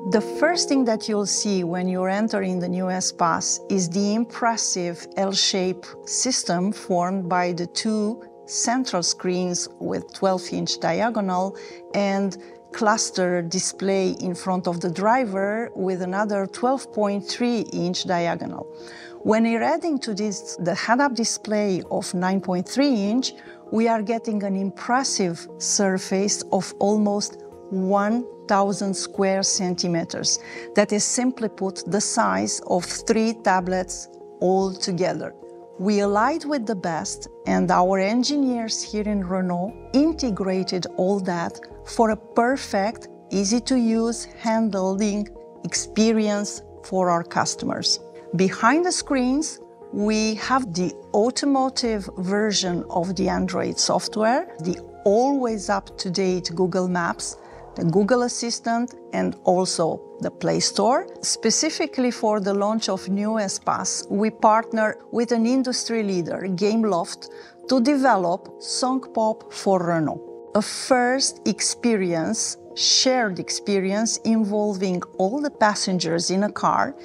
The first thing that you'll see when you're entering the Nouvel Espace is the impressive L-shaped system formed by the two central screens with 12-inch diagonal and cluster display in front of the driver with another 12.3-inch diagonal. When you're adding to this the head-up display of 9.3-inch, we are getting an impressive surface of almost 1,000 square centimeters. That is simply put the size of 3 tablets all together. We allied with the best, and our engineers here in Renault integrated all that for a perfect, easy-to-use handling experience for our customers. Behind the screens, we have the automotive version of the Android software, the always up-to-date Google Maps, the Google Assistant, and also the Play Store. Specifically for the launch of Nouvel Espace, we partner with an industry leader, Gameloft, to develop Song Pop for Renault. A first experience, shared experience involving all the passengers in a car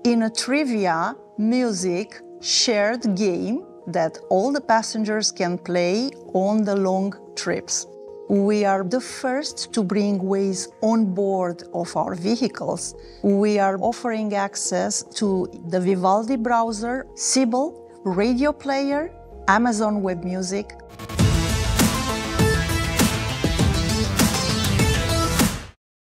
in a trivia, music, shared game that all the passengers can play on the long trips. We are the first to bring Waze on board of our vehicles. We are offering access to the Vivaldi browser, Sybil, radio player, Amazon Web Music,